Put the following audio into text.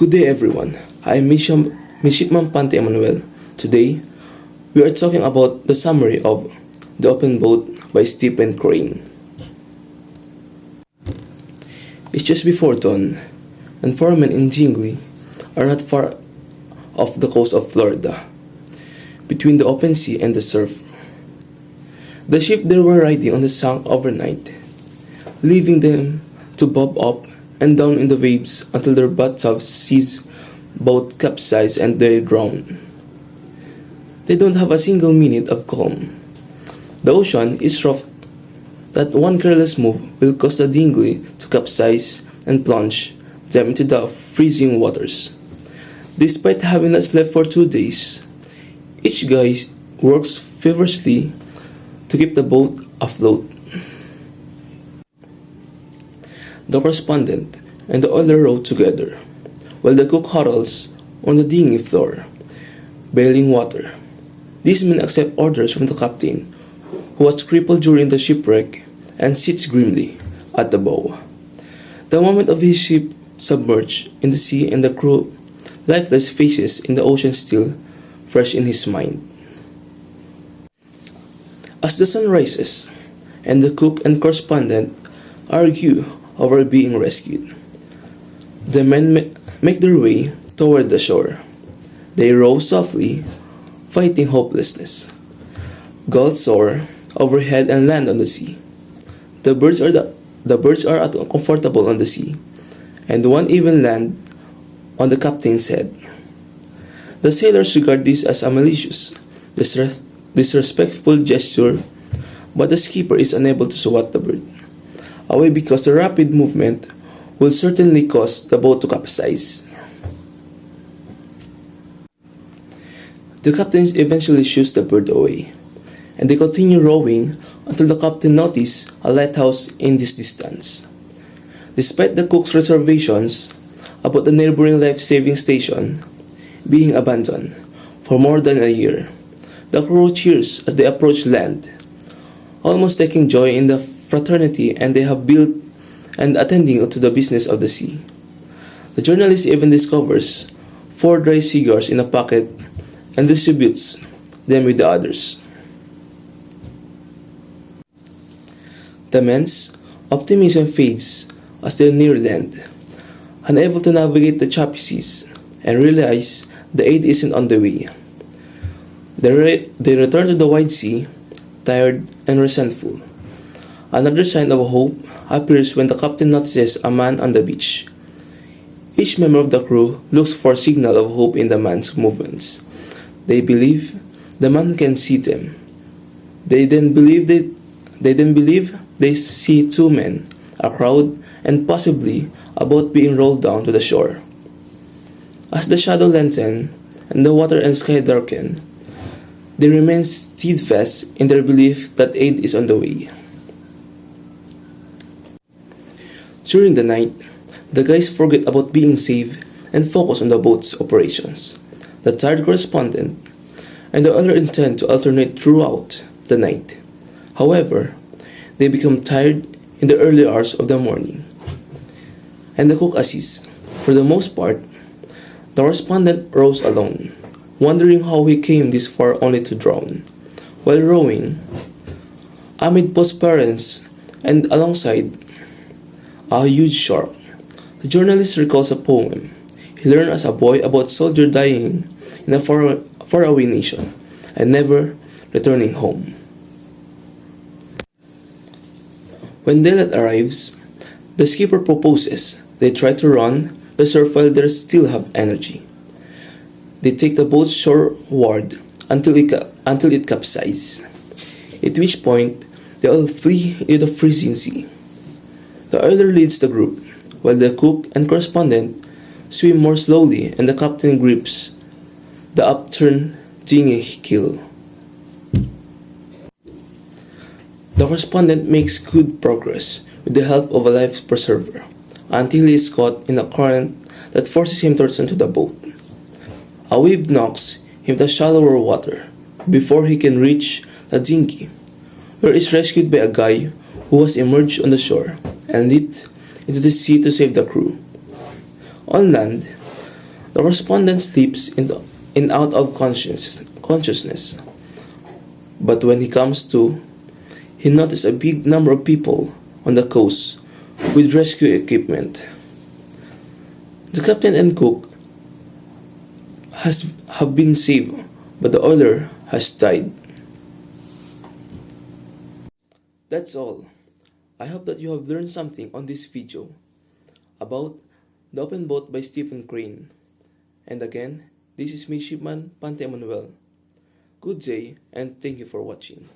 Good day everyone, I am Midshipman Pante Emmanuel. Today, we are talking about the summary of The Open Boat by Stephen Crane. It's just before dawn, and foremen in Jingley are not far off the coast of Florida, between the open sea and the surf. The ship they were riding on sank overnight, leaving them to bob up and down in the waves until their bathtub seas both capsize and they drown. They don't have a single minute of calm. The ocean is rough that one careless move will cause the dinghy to capsize and plunge them into the freezing waters. Despite having not slept for 2 days, each guy works feverishly to keep the boat afloat. The correspondent and the oiler row together, while the cook huddles on the dinghy floor, bailing water. These men accept orders from the captain, who was crippled during the shipwreck and sits grimly at the bow. The moment of his ship submerged in the sea and the crew lifeless faces in the ocean still fresh in his mind. As the sun rises and the cook and correspondent argue over being rescued, the men make their way toward the shore. They row softly, fighting hopelessness. Gulls soar overhead and land on the sea. The birds are comfortable on the sea, and one even land on the captain's head. The sailors regard this as a malicious, disrespectful gesture, but the skipper is unable to swat the bird away because the rapid movement will certainly cause the boat to capsize. The captain eventually shoos the bird away, and they continue rowing until the captain notices a lighthouse in this distance. Despite the cook's reservations about the neighboring life-saving station being abandoned for more than a year, the crew cheers as they approach land, almost taking joy in the fraternity and they have built and attending to the business of the sea. The journalist even discovers 4 dry cigars in a pocket and distributes them with the others. The men's optimism fades as they near land, unable to navigate the choppy seas, and realize the aid isn't on the way. They return to the wide sea, tired and resentful. Another sign of hope appears when the captain notices a man on the beach. Each member of the crew looks for a signal of hope in the man's movements. They believe the man can see them. They then believe they see 2 men, a crowd, and possibly a boat being rolled down to the shore. As the shadow lengthens and the water and sky darken, they remain steadfast in their belief that aid is on the way. During the night, the guys forget about being safe and focus on the boat's operations. The tired correspondent and the other intend to alternate throughout the night. However, they become tired in the early hours of the morning, and the cook assists. For the most part, the correspondent rows alone, wondering how he came this far only to drown. While rowing, amid perseverance and alongside a huge shark, the journalist recalls a poem he learned as a boy about soldier dying in a faraway nation and never returning home. When daylight arrives, the skipper proposes they try to run the surf while they still have energy. They take the boat shoreward until it capsizes, at which point they all flee into the freezing sea. The oiler leads the group, while the cook and correspondent swim more slowly and the captain grips the upturned dinghy keel. The correspondent makes good progress with the help of a life preserver until he is caught in a current that forces him to return to the boat. A wave knocks him to shallower water before he can reach the dinghy, where he is rescued by a guy who has emerged on the shore and leaped into the sea to save the crew. On land, The correspondent slips in out of consciousness. But when he comes to, he noticed a big number of people on the coast with rescue equipment. The captain and cook have been saved, but the oiler has died. That's all. I hope that you have learned something on this video about The Open Boat by Stephen Crane. And again, this is Midshipman Pante Emmanuel. Good day and thank you for watching.